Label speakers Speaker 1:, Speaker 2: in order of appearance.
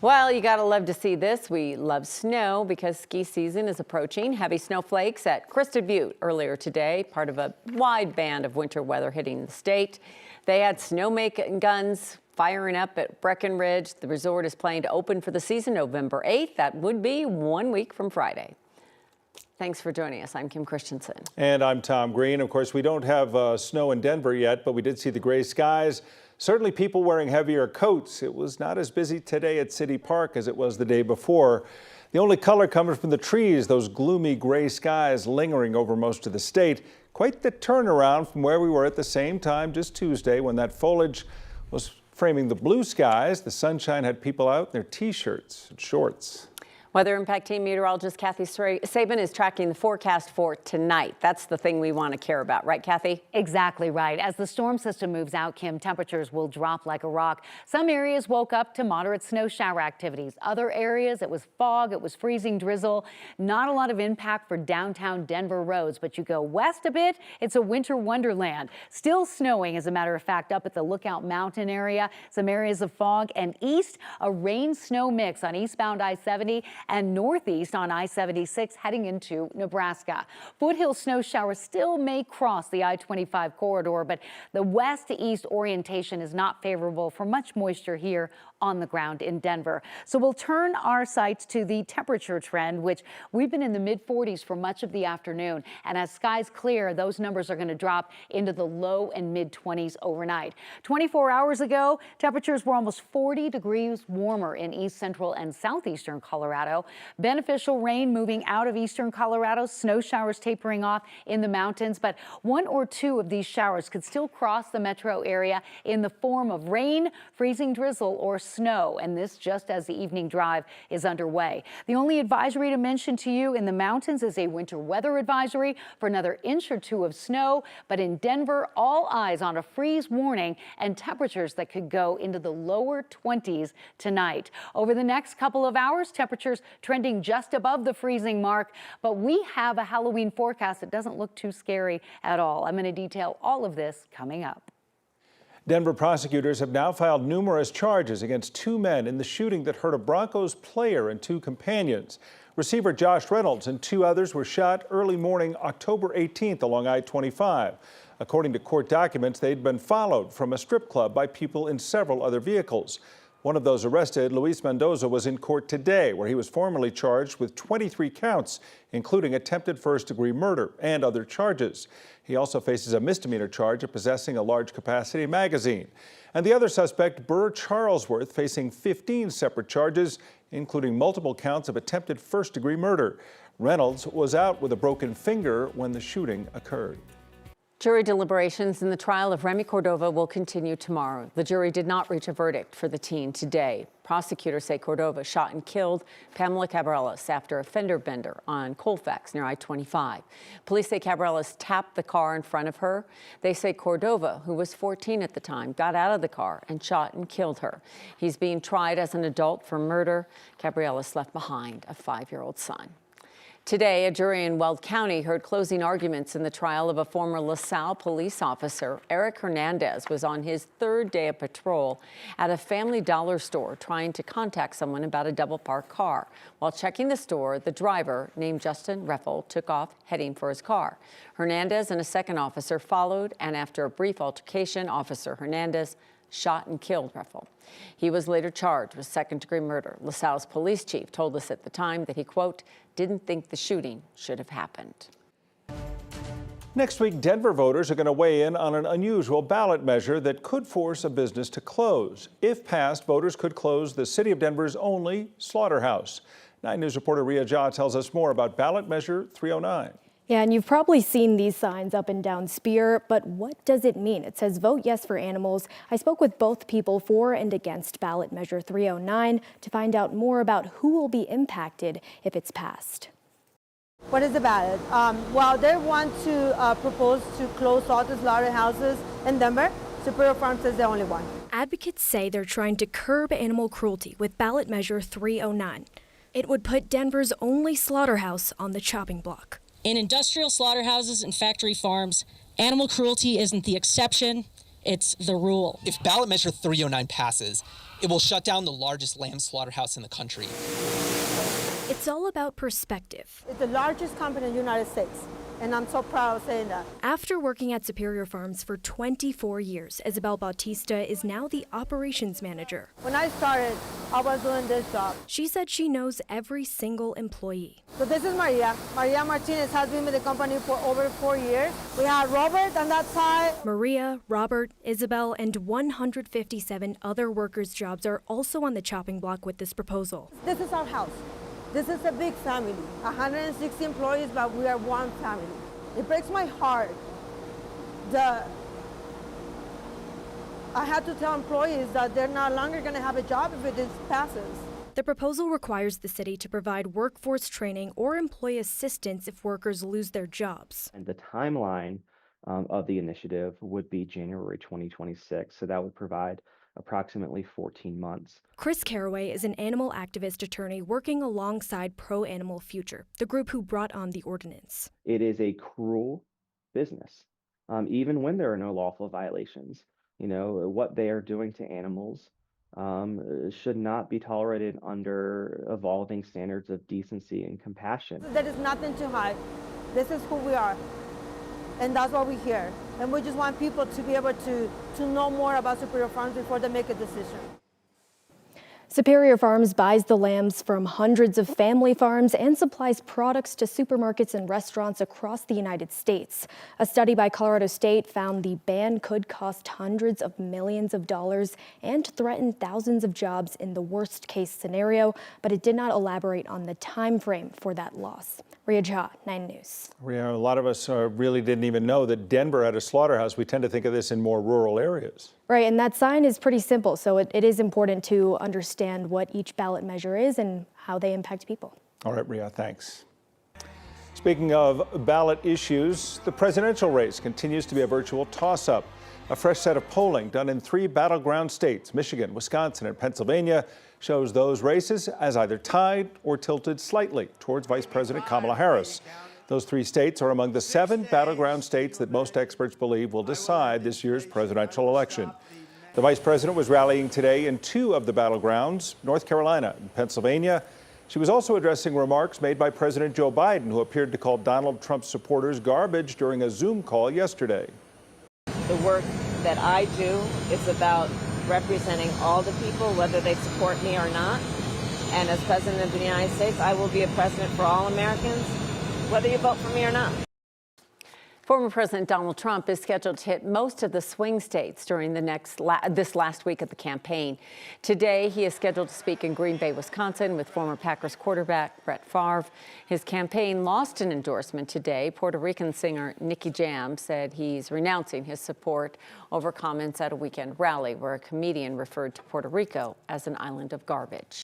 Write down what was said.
Speaker 1: Well, you gotta love to see this. We love snow because ski season is approaching. Heavy snowflakes at Crested Butte earlier today, part of a wide band of winter weather hitting the state. They had snowmaking guns firing up at Breckenridge. The resort is planning to open for the season November 8th. That would be 1 week from Friday. Thanks for joining us. I'm Kim Christensen.
Speaker 2: And I'm Tom Green. Of course, we don't have snow in Denver yet, but we did see the gray skies. Certainly people wearing heavier coats. It was not as busy today at City Park as it was the day before. The only color coming from the trees, those gloomy gray skies lingering over most of the state. Quite the turnaround from where we were at the same time just Tuesday when that foliage was framing the blue skies. The sunshine had people out in their t-shirts and shorts.
Speaker 1: Weather Impact Team meteorologist Kathy Sabin is tracking the forecast for tonight. That's the thing we want to care about, right, Kathy?
Speaker 3: Exactly right. As the storm system moves out, Kim, temperatures will drop like a rock. Some areas woke up to moderate snow shower activities. Other areas, it was fog, it was freezing drizzle. Not a lot of impact for downtown Denver roads, but you go west a bit, it's a winter wonderland. Still snowing, as a matter of fact, up at the Lookout Mountain area. Some areas of fog, and east, a rain-snow mix on eastbound I-70 and northeast on I-76 heading into Nebraska. Foothill snow showers still may cross the I-25 corridor, but the west to east orientation is not favorable for much moisture here on the ground in Denver. So we'll turn our sights to the temperature trend, which we've been in the mid-40s for much of the afternoon. And as skies clear, those numbers are going to drop into the low and mid-20s overnight. 24 hours ago, temperatures were almost 40 degrees warmer in east central and southeastern Colorado. Beneficial rain moving out of eastern Colorado, snow showers tapering off in the mountains, but one or two of these showers could still cross the metro area in the form of rain, freezing drizzle, or snow, and this just as the evening drive is underway. The only advisory to mention to you in the mountains is a winter weather advisory for another inch or two of snow, but in Denver, all eyes on a freeze warning and temperatures that could go into the lower 20s tonight. Over the next couple of hours, temperatures trending just above the freezing mark, but we have a Halloween forecast that doesn't look too scary at all. I'm going to detail all of this coming up.
Speaker 2: Denver prosecutors have now filed numerous charges against two men in the shooting that hurt a Broncos player and two companions. Receiver Josh Reynolds and two others were shot early morning October 18th along I-25. According to court documents, they'd been followed from a strip club by people in several other vehicles. One of those arrested, Luis Mendoza, was in court today, where he was formally charged with 23 counts, including attempted first-degree murder and other charges. He also faces a misdemeanor charge of possessing a large-capacity magazine. And the other suspect, Burr Charlesworth, facing 15 separate charges, including multiple counts of attempted first-degree murder. Reynolds was out with a broken finger when the shooting occurred.
Speaker 1: Jury deliberations in the trial of Remy Cordova will continue tomorrow. The jury did not reach a verdict for the teen today. Prosecutors say Cordova shot and killed Pamela Cabreras after a fender bender on Colfax near I-25. Police say Cabreras tapped the car in front of her. They say Cordova, who was 14 at the time, got out of the car and shot and killed her. He's being tried as an adult for murder. Cabreras left behind a 5-year-old son. Today, a jury in Weld County heard closing arguments in the trial of a former LaSalle police officer. Eric Hernandez was on his third day of patrol at a Family Dollar store trying to contact someone about a double-parked car. While checking the store, the driver, named Justin Reffel, took off heading for his car. Hernandez and a second officer followed, and after a brief altercation, Officer Hernandez shot and killed Reffel. He was later charged with second-degree murder. LaSalle's police chief told us at the time that he, quote, didn't think the shooting should have happened.
Speaker 2: Next week, Denver voters are going to weigh in on an unusual ballot measure that could force a business to close. If passed, voters could close the city of Denver's only slaughterhouse. 9 News reporter Ria Jha tells us more about ballot measure 309.
Speaker 4: Yeah, and you've probably seen these signs up and down Spear, but what does it mean? It says vote yes for animals. I spoke with both people for and against ballot measure 309 to find out more about who will be impacted if it's passed.
Speaker 5: What is the ballot? Well, they want to propose to close all the slaughterhouses in Denver. Superior Farms is the only one.
Speaker 4: Advocates say they're trying to curb animal cruelty with ballot measure 309. It would put Denver's only slaughterhouse on the chopping block.
Speaker 6: In industrial slaughterhouses and factory farms, animal cruelty isn't the exception, It's the rule.
Speaker 7: If ballot measure 309 passes, it will shut down the largest lamb slaughterhouse in the country.
Speaker 4: It's all about perspective.
Speaker 5: It's the largest company in the United States, and I'm so proud of saying that.
Speaker 4: After working at Superior Farms for 24 years, Isabel Bautista is now the operations manager.
Speaker 5: When I started, I was doing this job.
Speaker 4: She said she knows every single employee.
Speaker 5: So this is Maria. Maria Martinez has been with the company for over 4 years. We have Robert on that side.
Speaker 4: Maria, Robert, Isabel, and 157 other workers' jobs are also on the chopping block with this proposal.
Speaker 5: This is our house. This is a big family, 160 employees, but we are one family. It breaks my heart. I had to tell employees that they're no longer going to have a job if this passes.
Speaker 4: The proposal requires the city to provide workforce training or employee assistance if workers lose their jobs.
Speaker 8: And the timeline of the initiative would be January 2026, so that would provide approximately 14 months.
Speaker 4: Chris Caraway is an animal activist attorney working alongside Pro Animal Future, the group who brought on the ordinance.
Speaker 8: It is a cruel business, even when there are no lawful violations. You know, what they are doing to animals should not be tolerated under evolving standards of decency and compassion.
Speaker 5: There is nothing to hide. This is who we are, and that's why we're here. And we just want people to be able to know more about Superior Farms before they make a decision.
Speaker 4: Superior Farms buys the lambs from hundreds of family farms and supplies products to supermarkets and restaurants across the United States. A study by Colorado State found the ban could cost hundreds of millions of dollars and threaten thousands of jobs in the worst case scenario, but it did not elaborate on the time frame for that loss. Ria Jha, 9 News.
Speaker 2: Ria, a lot of us really didn't even know that Denver had a slaughterhouse. We tend to think of this in more rural areas.
Speaker 4: Right, and that sign is pretty simple, so it is important to understand what each ballot measure is and how they impact people.
Speaker 2: All right, Ria, thanks. Speaking of ballot issues, the presidential race continues to be a virtual toss-up. A fresh set of polling done in 3 battleground states, Michigan, Wisconsin, and Pennsylvania, shows those races as either tied or tilted slightly towards Vice President Kamala Harris. Those 3 states are among the 7 battleground states that most experts believe will decide this year's presidential election. The vice president was rallying today in 2 of the battlegrounds, North Carolina and Pennsylvania. She was also addressing remarks made by President Joe Biden, who appeared to call Donald Trump's supporters garbage during a Zoom call yesterday.
Speaker 9: The work that I do is about representing all the people, whether they support me or not. And as President of the United States, I will be a president for all Americans, whether you vote for me or not.
Speaker 1: Former President Donald Trump is scheduled to hit most of the swing states during this last week of the campaign. Today, he is scheduled to speak in Green Bay, Wisconsin, with former Packers quarterback Brett Favre. His campaign lost an endorsement today. Puerto Rican singer Nicky Jam said he's renouncing his support over comments at a weekend rally where a comedian referred to Puerto Rico as an island of garbage.